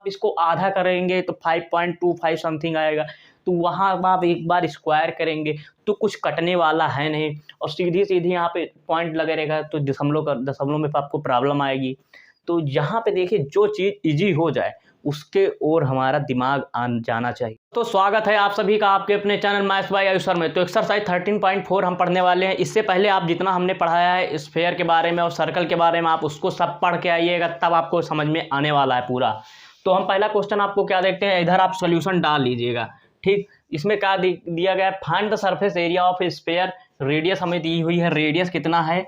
इसको आधा करेंगे तो 5.25 समथिंग आएगा। तो वहाँ आप एक बार स्क्वायर करेंगे तो कुछ कटने वाला है नहीं, और सीधी-सीधी यहाँ पे पॉइंट लगे रहेगा तो दशमलव में आपको प्रॉब्लम आएगी। तो यहाँ पे देखिए जो चीज़ ईज़ी हो जाए उसके ओर हमारा दिमाग जाना चाहिए। तो स्वागत है आप सभी का आपके अपने channel maths by Ayush sir में। तो एक्सरसाइज 13.4 हम पढ़ने वाले हैं। इससे पहले आप जितना हमने पढ़ाया है स्फेयर के बारे में और सर्कल के बारे में, आप उसको सब पढ़ के आइएगा, तब आपको समझ में आने वाला है पूरा। तो हम पहला क्वेश्चन आपको क्या देखते हैं, इधर आप सोल्यूशन डाल लीजिएगा। ठीक, इसमें क्या दिया गया है, find the surface area of sphere. Radius हमें दी हुई है, रेडियस कितना है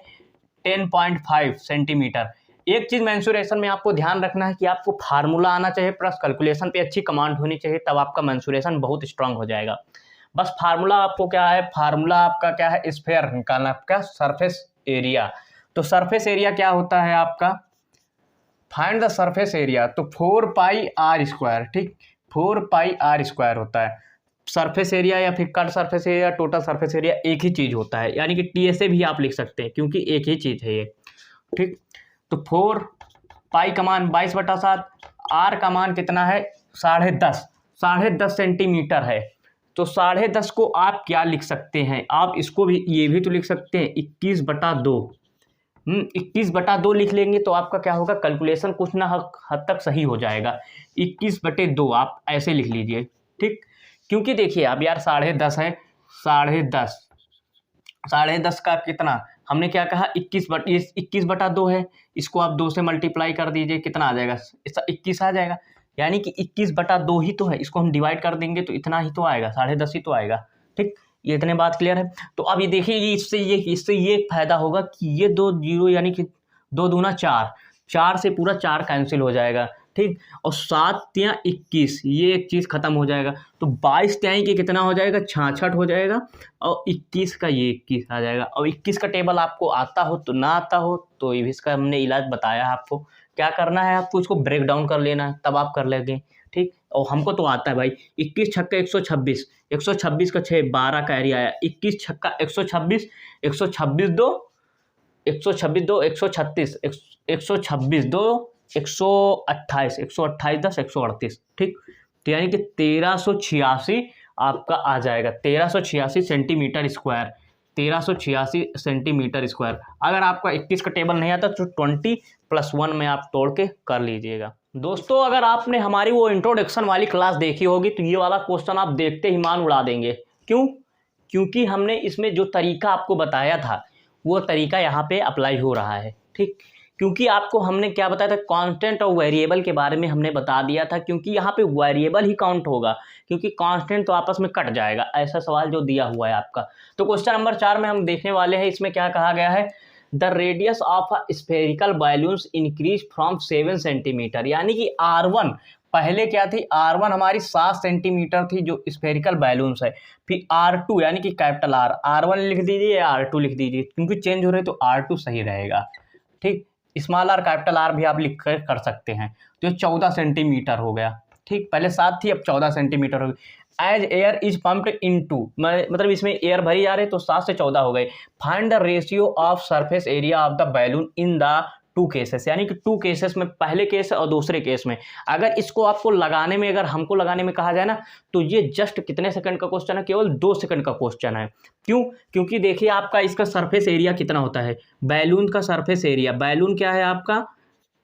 10.5 सेंटीमीटर। एक चीज मेंसुरेशन में आपको ध्यान रखना है कि आपको फार्मूला आना चाहिए प्लस कैलकुलेशन पे अच्छी कमांड होनी चाहिए, तब आपका मेंसुरेशन बहुत स्ट्रांग हो जाएगा। बस फार्मूला आपको क्या है, फार्मूला आपका क्या है, स्फेयर निकालना आपका सरफेस एरिया। तो सरफेस एरिया क्या होता है आपका, फाइंड द सरफेस एरिया, तो 4πr²। ठीक, 4πr² होता है सरफेस एरिया, या फिर cut surface area, total surface area एक ही चीज होता है, यानी कि TSA भी आप लिख सकते हैं क्योंकि एक ही चीज है ये। ठीक, तो 4 पाई का मान 22/7, आर का मान कितना है 10.5 सेंटीमीटर है। तो 10.5 को आप क्या लिख सकते हैं, आप इसको भी ये भी तो लिख सकते हैं 21/2। 21/2 लिख लेंगे तो आपका क्या होगा, कैलकुलेशन कुछ ना हद तक सही हो जाएगा। 21/2 आप ऐसे लिख लीजिए। ठीक, क्योंकि देखिए अब यार 10.5 है, 10.5 का कितना हमने क्या कहा 21/2 है, इसको आप 2 से मल्टीप्लाई कर दीजिए, कितना आ जाएगा, इसका 21 आ जाएगा, यानी कि 21/2 ही तो है। इसको हम डिवाइड कर देंगे तो इतना ही तो आएगा, 10.5 ही तो आएगा। ठीक, ये इतने बात क्लियर है। तो अब ये देखिए इससे ये फायदा होगा कि ये 2 जीरो यानी कि 2 दूना 4, 4 से पूरा 4 कैंसिल हो जाएगा। ठीक, और 7 या 21 ये एक चीज़ खत्म हो जाएगा, तो 22 त्याई के कितना हो जाएगा 66 हो जाएगा, और 21 का ये 21 आ जाएगा। और 21 का टेबल आपको आता हो तो ना आता हो तो इसका हमने इलाज बताया है आपको। क्या करना है, आपको इसको ब्रेक डाउन कर लेना है, तब आप कर लेंगे। ठीक, और हमको तो आता है भाई, 21 छक्का 126, 126 का 6 12 का एरिया आया, 21 छक्का 126, 126 दो 126 दो 136, 126 दो 128, 128 10 138। ठीक, तो यानी कि 1386 आपका आ जाएगा, 1386 सेंटीमीटर स्क्वायर, 1386 सेंटीमीटर स्क्वायर। अगर आपका 21 का टेबल नहीं आता तो 20+1 में आप तोड़ के कर लीजिएगा। दोस्तों अगर आपने हमारी वो इंट्रोडक्शन वाली क्लास देखी होगी तो ये वाला क्वेश्चन आप देखते ही मान उड़ा देंगे। क्यों? क्योंकि हमने इसमें जो तरीका आपको बताया था वो तरीका यहाँ पे अप्लाई हो रहा है। ठीक, क्योंकि आपको हमने क्या बताया था, कांस्टेंट और वेरिएबल के बारे में हमने बता दिया था, क्योंकि यहाँ पे वेरिएबल ही काउंट होगा, क्योंकि कांस्टेंट तो आपस में कट जाएगा, ऐसा सवाल जो दिया हुआ है आपका। तो क्वेश्चन नंबर 4 में हम देखने वाले हैं, इसमें क्या कहा गया है, the radius of a spherical balloons increase from 7 centimetre, यानी कि R1 पहले क्या थी, R1 हमारी 7 सेंटीमीटर थी जो स्फेरिकल बैलून्स है, फिर R2 यानी कि कैपिटल R, R1 लिख दीजिए या R2 लिख दीजिए, क्योंकि चेंज हो रहे तो R2 सही रहेगा। ठीक, स्मॉल आर कैपिटल आर भी आप लिख कर सकते हैं। तो ये 14 सेंटीमीटर हो गया। ठीक, पहले 7 थी अब 14 सेंटीमीटर हो गई। As air is pumped into, मतलब इसमें एयर भरी जा रही है तो 7 से 14 हो गए। Find the ratio of surface area of the balloon in the 2 cases, यानी कि 2 केसेस में, पहले केस और दूसरे केस में। अगर इसको आपको लगाने में, अगर हमको लगाने में कहा जाए ना, तो ये जस्ट कितने सेकंड का क्वेश्चन है, केवल 2 सेकंड का क्वेश्चन है। क्यों? क्योंकि देखिए आपका इसका सरफेस एरिया कितना होता है, बैलून का सरफेस एरिया, बैलून क्या है आपका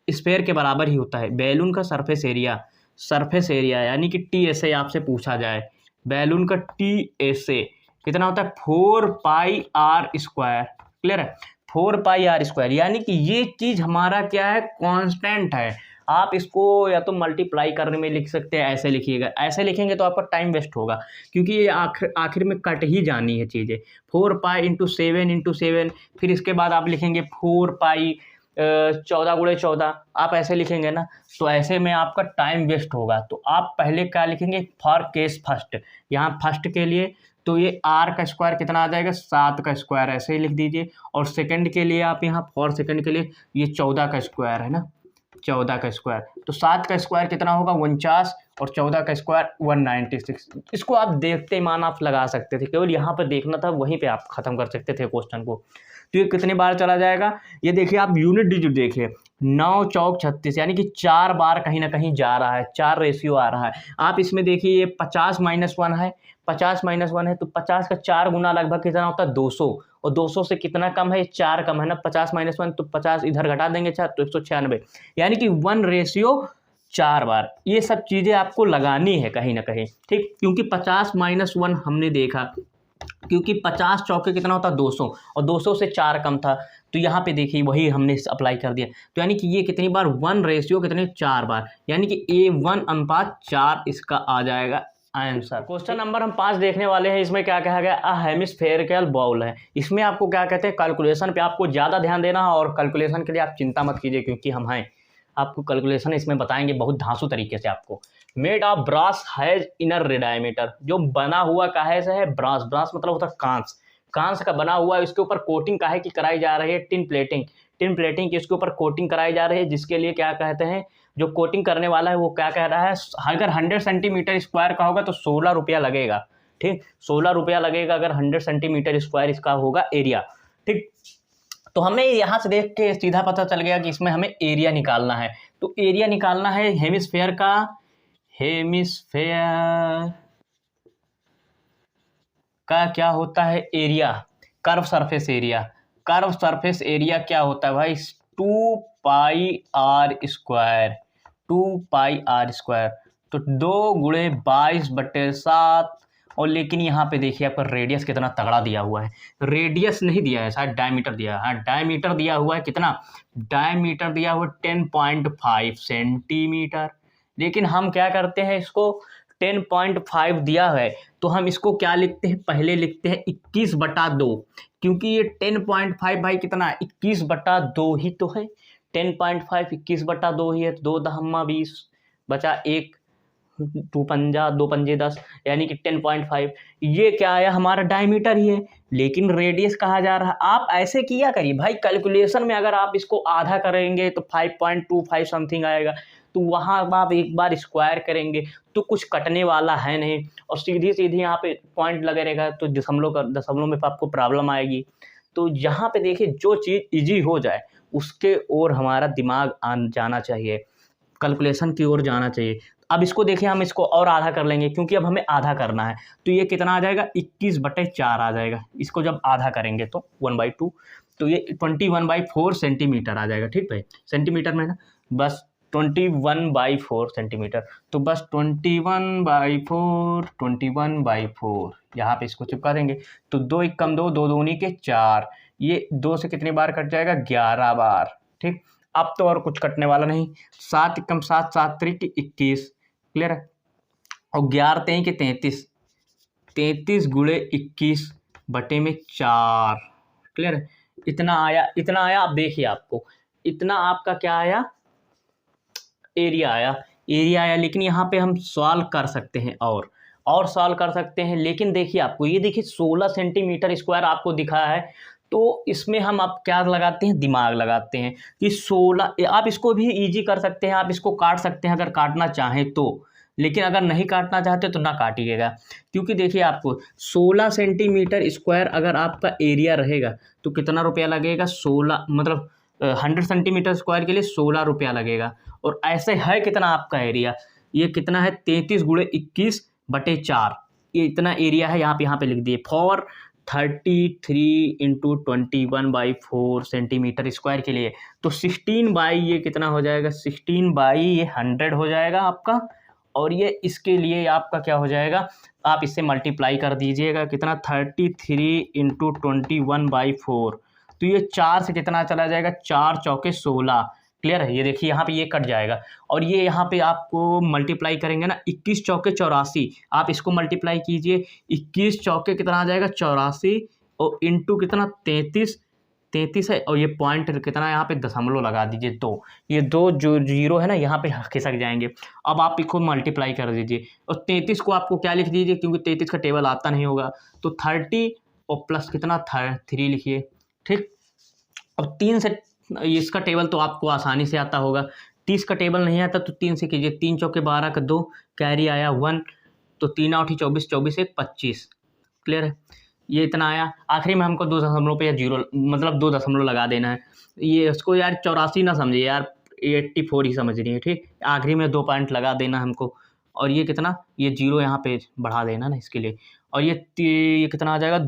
स्फेयर के बराबर ही होता है। बैलून का सरफेस एरिया यानी कि TSA आपसे पूछा जाए, बैलून का TSA कितना होता है 4πr²। क्लियर है, 4πr², यानी कि ये चीज हमारा क्या है, कांस्टेंट है। आप इसको या तो मल्टीप्लाई करने में लिख सकते हैं, ऐसे लिखिएगा, ऐसे लिखेंगे तो आपका टाइम वेस्ट होगा, क्योंकि ये आखिर में कट ही जानी है चीज़ें। 4π × 7 फिर इसके बाद आप लिखेंगे 4π 14 × 14, आप ऐसे लिखेंगे ना तो ऐसे में आपका टाइम वेस्ट होगा। तो आप पहले क्या लिखेंगे, फॉर केस फर्स्ट, यहाँ फर्स्ट के लिए तो ये R का स्क्वायर कितना आ जाएगा 7 का स्क्वायर, ऐसे ही लिख दीजिए। और सेकंड के लिए आप यहाँ फॉर सेकंड के लिए ये 14 का स्क्वायर है ना, 14 का स्क्वायर, तो 7 का स्क्वायर कितना होगा 49 और 14 का स्क्वायर 196। इसको आप देखते ही मान आप लगा सकते थे, केवल यहाँ पर देखना था, वहीं पे आप खत्म कर सकते थे क्वेश्चन को। तो ये कितने बार चला जाएगा, ये देखिए आप यूनिट डिजिट देखिए, 9 चौक 36, यानी कि 4 बार कहीं ना कहीं जा रहा है, 4 रेशियो आ रहा है। आप इसमें देखिए ये 50 माइनस 1 है, 50 माइनस 1 है तो 50 का 4 गुना लगभग कितना होता है 200, और 200 से कितना कम है, 4 कम है ना, 50 माइनस 1 तो 50 इधर घटा देंगे 4 तो 196, यानी कि 1 रेशियो 4 बार। ये सब चीज़ें आपको लगानी है कहीं ना कहीं, ठीक, क्योंकि 50 माइनस 1 हमने देखा, क्योंकि 50 चौके कितना होता है 200, और 200 से 4 कम था, तो यहाँ पे देखिए वही हमने अप्लाई कर दिया। तो यानी कि ये कितनी बार 1 रेशियो कितने 4 बार, यानी कि A1:4 इसका आ जाएगा आंसर। क्वेश्चन नंबर हम 5 देखने वाले हैं। इसमें क्या कहा गया, अ हेमिस्फेरिकल बाउल है। इसमें आपको क्या कहते हैं, कैलकुलेशन पे आपको ज़्यादा ध्यान देना है, और कैलकुलेशन के लिए आप चिंता मत कीजिए क्योंकि हम हैं, आपको कैलकुलेशन इसमें बताएंगे बहुत धांसू तरीके से आपको। Made of brass has inner diameter, जो बना हुआ काहे से है, ब्रास, ब्रास मतलब होता है कांस, कांस का बना हुआ है। इसके ऊपर कोटिंग काहे की कराई जा रही है, टिन प्लेटिंग, टिन प्लेटिंग की इसके ऊपर कोटिंग कराई जा रही है, जिसके लिए क्या कहते हैं, जो कोटिंग करने वाला है वो क्या कह रहा है, अगर 100 सेंटीमीटर स्क्वायर का होगा तो 16 रुपया लगेगा, ठीक, 16 रुपया लगेगा अगर 100 सेंटीमीटर स्क्वायर इसका होगा एरिया, ठीक। तो हमें यहाँ से देख के सीधा पता चल गया कि इसमें हमें एरिया निकालना है। तो एरिया निकालना है हेमिस्फेयर का, हेमिस्फेयर का क्या होता है area, curve surface area, curve surface area क्या होता है भाई, 2πr², 2πr², तो 2×22/7, और लेकिन यहाँ पे देखिए आपका रेडियस कितना तगड़ा दिया हुआ है, रेडियस नहीं दिया है, शायद डायमीटर दिया है, हाँ डायमीटर दिया हुआ है, कितना डायमीटर दिया हुआ है 10.5 सेंटीमीटर। लेकिन हम क्या करते हैं, इसको 10.5 दिया है तो हम इसको क्या लिखते हैं, पहले लिखते हैं 21/2, क्योंकि ये 10.5 भाई कितना 21/2 ही तो है, 10.5 21/2 ही है, 2 दहम्मा 20 बचा 1, 2 पंजे 10, यानी कि 10.5, ये क्या आया हमारा डायमीटर ही है, लेकिन रेडियस कहा जा रहा है। आप ऐसे किया करिए भाई, कैलकुलेशन में अगर आप इसको आधा करेंगे तो 5.25 समथिंग आएगा, तो वहाँ आप एक बार स्क्वायर करेंगे तो कुछ कटने वाला है नहीं, और सीधी सीधी यहाँ पे पॉइंट लगे रहेगा तो दशमलव में आपको प्रॉब्लम आएगी। तो यहाँ पे देखिए जो चीज़ इजी हो जाए उसके ओर हमारा दिमाग जाना चाहिए, कैलकुलेशन की ओर जाना चाहिए। अब इसको देखिए, हम इसको और आधा कर लेंगे क्योंकि अब हमें आधा करना है, तो ये कितना आ जाएगा 21/4 आ जाएगा, इसको जब आधा करेंगे तो 1/2, तो ये 21/4 सेंटीमीटर आ जाएगा, ठीक है, सेंटीमीटर में ना, बस 21/4 सेंटीमीटर, तो बस 21/4 यहाँ पे इसको चिपका देंगे, तो 2 1 कम 2, 2 दूनी के 4, ये 2 से कितनी बार कट जाएगा 11 बार, ठीक। अब तो और कुछ कटने वाला नहीं, 7 1 7, 7 3 21, क्लियर है, और 11 3 के 33, 33 गुणे 21/4, क्लियर है, इतना आया, इतना आया। अब देखिए आपको इतना आपका क्या आया, एरिया आया, एरिया आया, लेकिन यहाँ पे हम सॉल्व कर सकते हैं और सॉल्व कर सकते हैं, लेकिन देखिए आपको ये देखिए 16 सेंटीमीटर स्क्वायर आपको दिखा है, तो इसमें हम अब क्या लगाते हैं, दिमाग लगाते हैं कि 16, आप इसको भी इजी कर सकते हैं, आप इसको काट सकते हैं अगर काटना चाहें तो, लेकिन अगर नहीं काटना चाहते तो ना काटिएगा, क्योंकि देखिए आपको 16 सेंटीमीटर स्क्वायर अगर आपका एरिया रहेगा तो कितना रुपया लगेगा, 16 मतलब 100 सेंटीमीटर स्क्वायर के लिए 16 रुपया लगेगा, और ऐसे है कितना आपका एरिया, ये कितना है 33 × 21/4, ये इतना एरिया है, यहाँ पे लिख दिए फॉर 33 × 21/4 सेंटीमीटर स्क्वायर के लिए, तो 16 बाई ये कितना हो जाएगा, 16 बाई ये 100 हो जाएगा आपका, और ये इसके लिए आपका क्या हो जाएगा, आप इससे मल्टीप्लाई कर दीजिएगा, कितना 33 × 21/4, तो ये 4 से कितना चला जाएगा, 4 चौके 16, क्लियर है, ये देखिए यहाँ पे ये कट जाएगा, और ये यहाँ पे आपको मल्टीप्लाई करेंगे ना 21 चौके 84, आप इसको मल्टीप्लाई कीजिए, 21 चौके कितना आ जाएगा 84, और इंटू कितना 33 है, और ये पॉइंट कितना यहाँ पे दशमलव लगा दीजिए 2, ये 2 जो जीरो है ना यहाँ पे खिसक जाएंगे। अब आप इसको मल्टीप्लाई कर दीजिए, और 33 को आपको क्या लिख दीजिए, क्योंकि 33 का टेबल आता नहीं होगा, तो 30 और प्लस कितना 3 लिखिए, ठीक। अब 3 से इसका टेबल तो आपको आसानी से आता होगा, 30 का टेबल नहीं आता तो 3 से कीजिए, 3 चौके 12 का 2, कैरी आया 1, तो 3 8 24, 24 1 25, क्लियर है, ये इतना आया। आखिरी में हमको 2 दशमलव पे या जीरो मतलब 2 दशमलव लगा देना है, ये इसको यार 84 ना समझिए यार, 84 ही समझ रही है, ठीक। आखिरी में 2 पॉइंट लगा देना हमको। और ये कितना, ये 0 यहाँ पे बढ़ा देना ना इसके लिए। और ये कितना आ जाएगा,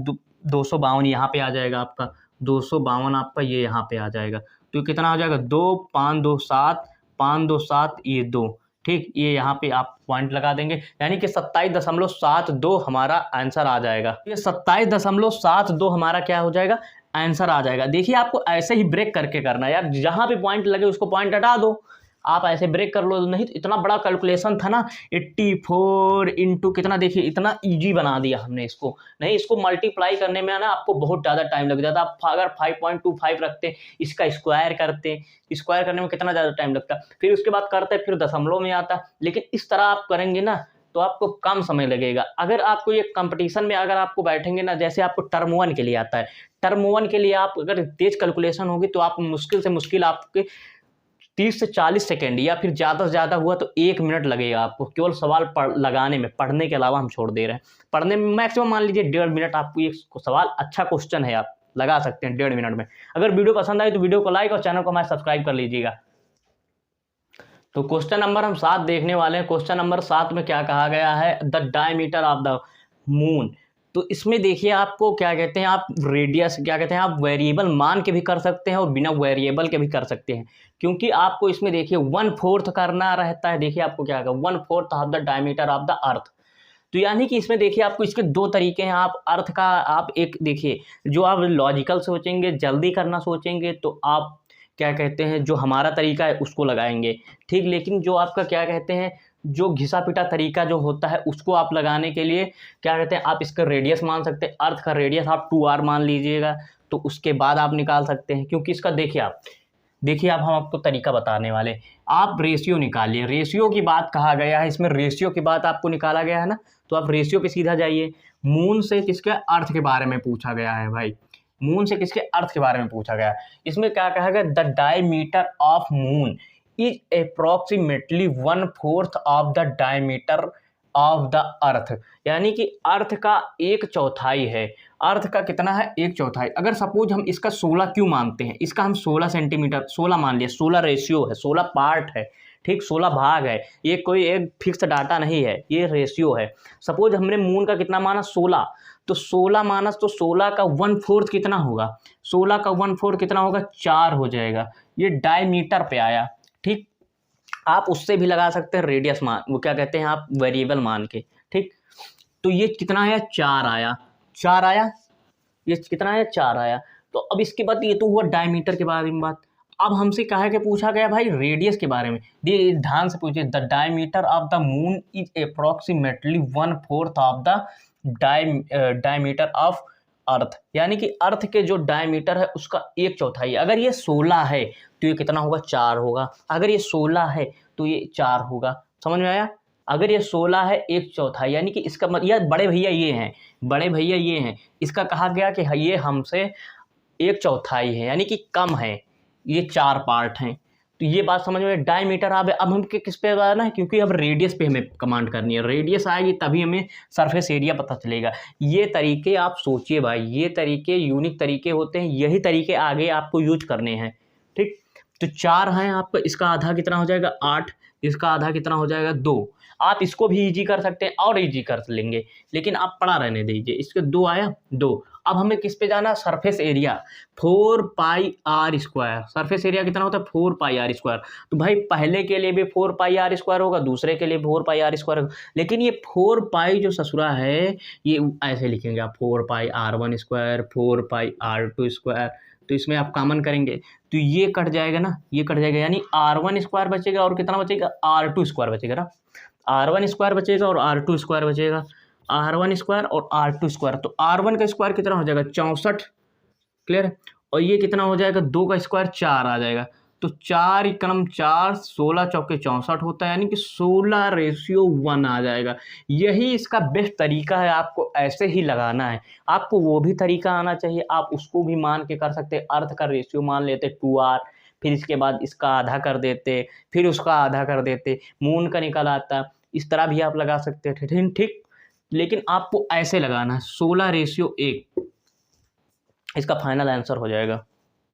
252 यहाँ पे आ जाएगा आपका, 252 आपका ये यहाँ पे आ जाएगा। तो कितना आ जाएगा, 2 5 2 7 5 2 7 ये 2, ठीक। ये यहाँ पे आप पॉइंट लगा देंगे, यानी कि 27.72 हमारा आंसर आ जाएगा। ये 27.72 हमारा क्या हो जाएगा, आंसर आ जाएगा। देखिए आपको ऐसे ही ब्रेक करके करना है यार, जहाँ पे पॉइंट लगे उसको पॉइंट हटा दो, आप ऐसे ब्रेक कर लो। नहीं तो इतना बड़ा कैलकुलेशन था ना, 84 इंटू कितना, देखिए इतना इजी बना दिया हमने इसको। नहीं, इसको मल्टीप्लाई करने में ना आपको बहुत ज़्यादा टाइम लग जाता। आप अगर 5.25 रखते, इसका स्क्वायर करते, स्क्वायर करने में कितना ज़्यादा टाइम लगता, फिर उसके बाद करते फिर दशमलव में आता। लेकिन इस तरह आप करेंगे ना तो आपको कम समय लगेगा। अगर आपको ये कंपटीशन में अगर आपको बैठेंगे ना, जैसे आपको टर्म 1 के लिए आता है, टर्म 1 के लिए आप अगर तेज कैलकुलेशन होगी तो आप मुश्किल से मुश्किल आपके 30 से 40 सेकेंड या फिर ज़्यादा से ज़्यादा हुआ तो 1 मिनट लगेगा आपको, केवल सवाल लगाने में। पढ़ने के अलावा हम छोड़ दे रहे हैं, पढ़ने में मैक्सिमम मान लीजिए 1.5 मिनट आपको ये सवाल, अच्छा क्वेश्चन है, आप लगा सकते हैं 1.5 मिनट में। अगर वीडियो पसंद आए तो वीडियो को लाइक और चैनल को हमारे सब्सक्राइब कर लीजिएगा। तो क्वेश्चन नंबर हम 7 देखने वाले हैं। क्वेश्चन नंबर 7 में क्या कहा गया है, the diameter of the moon. तो इसमें देखिए आपको क्या कहते हैं, आप रेडियस क्या कहते हैं, आप वेरिएबल मान के भी कर सकते हैं और बिना वेरिएबल के भी कर सकते हैं, क्योंकि आपको इसमें देखिए 1/4 करना रहता है। देखिए आपको क्या होगा, 1/4 of the diameter of the earth. तो यानी कि इसमें देखिए आपको इसके 2 तरीके हैं। आप अर्थ का आप एक देखिए, जो आप लॉजिकल सोचेंगे, जल्दी करना सोचेंगे तो आप क्या कहते हैं, जो हमारा तरीका है उसको लगाएंगे, ठीक। लेकिन जो आपका क्या कहते हैं, जो घिसा पिटा तरीका जो होता है उसको आप लगाने के लिए क्या कहते हैं, आप इसका रेडियस मान सकते हैं। अर्थ का रेडियस आप 2r मान लीजिएगा, तो उसके बाद आप निकाल सकते हैं। क्योंकि इसका देखिए आप हम आपको तरीका बताने वाले। आप रेशियो निकालिए, रेशियो की बात कहा गया है, इसमें रेशियो की बात आपको निकाला गया है ना, तो आप रेशियो पे सीधा जाइए। मून से किसके अर्थ के बारे में पूछा गया है भाई, मून से किसके अर्थ के बारे में पूछा गया है। इसमें क्या कहा गया, the diameter of moon is approximately 1/4 of the diameter of the earth, यानी कि अर्थ का 1/4 है। अर्थ का कितना है, 1/4। अगर सपोज हम इसका 16 क्यों मानते हैं, इसका हम 16 सेंटीमीटर, 16 मान लिया, 16 रेशियो है, 16 पार्ट है, ठीक, 16 भाग है। ये कोई एक फिक्स डाटा नहीं है, ये रेशियो है। सपोज हमने मून का कितना माना, 16, तो 16 माइनस, तो 16 का 1/4 कितना होगा, 16 का 1/4 कितना होगा, 4 हो जाएगा। ये डायमीटर पे आया, ठीक। आप उससे भी लगा सकते हैं रेडियस मान, वो क्या कहते हैं आप वेरिएबल मान के, ठीक। तो ये कितना आया, 4 आया, 4 आया, ये कितना आया, 4 आया। तो अब इसके बाद ये तो हुआ डायमीटर के बारे में बात। अब हमसे कहा कि पूछा गया भाई रेडियस के बारे में। ध्यान से पूछिए, the diameter of the moon is approximately 1/4 of the diameter of earth, यानी कि अर्थ के जो डायमीटर है उसका 1/4। अगर ये 16 है तो ये कितना होगा, 4 होगा। अगर ये 16 है तो ये 4 होगा, समझ में आया। अगर ये 16 है 1/4, यानी कि इसका मतलब, या बड़े भैया ये हैं, बड़े भैया ये हैं, इसका कहा गया कि ये हमसे 1/4 है, यानी कि कम है, ये 4 पार्ट हैं। तो ये बात समझ में, डायमीटर अब हम किस पे आना है, क्योंकि अब रेडियस पे हमें कमांड करनी है। रेडियस आएगी तभी हमें सरफेस एरिया पता चलेगा। ये तरीके आप सोचिए भाई, ये तरीके यूनिक तरीके होते हैं, यही तरीके आगे आपको यूज करने हैं, ठीक। तो 4 हैं आपका, इसका आधा कितना हो जाएगा, 8, इसका आधा कितना हो जाएगा, 2। आप इसको भी इजी कर सकते हैं और इजी कर लेंगे, लेकिन आप पढ़ा रहने दीजिए। इसके 2 आया, 2। अब हमें किस पे जाना, surface area, 4πr²। Surface area कितना होता है, 4πr²। तो भाई पहले के लिए भी 4πr² होगा, दूसरे के लिए 4πr² होगा। लेकिन ये 4π जो ससुरा है, ये ऐसे लिखेंगे आप, 4πr1², 4πr2²। तो इसमें आप कॉमन करेंगे तो ये कट जाएगा ना, ये कट जाएगा, यानी r1² बचेगा और कितना बचेगा, r2² बचेगा ना। r1² बचेगा और r2² बचेगा, r1² और r2²। तो r1 का स्क्वायर कितना हो जाएगा, 64, क्लियर। और ये कितना हो जाएगा, 2 का स्क्वायर 4 आ जाएगा। तो 4 एकम 4, 16 चौके 64 होता है, यानी कि 16:1 आ जाएगा। यही इसका बेस्ट तरीका है, आपको ऐसे ही लगाना है। आपको वो भी तरीका आना चाहिए, आप उसको भी मान के कर सकते। अर्थ का रेशियो मान लेते 2r, फिर इसके बाद इसका आधा कर देते, फिर उसका आधा कर देते, मून का निकल आता। इस तरह भी आप लगा सकते हैं, ठीक। लेकिन आपको ऐसे लगाना है, 16:1 इसका फाइनल आंसर हो जाएगा।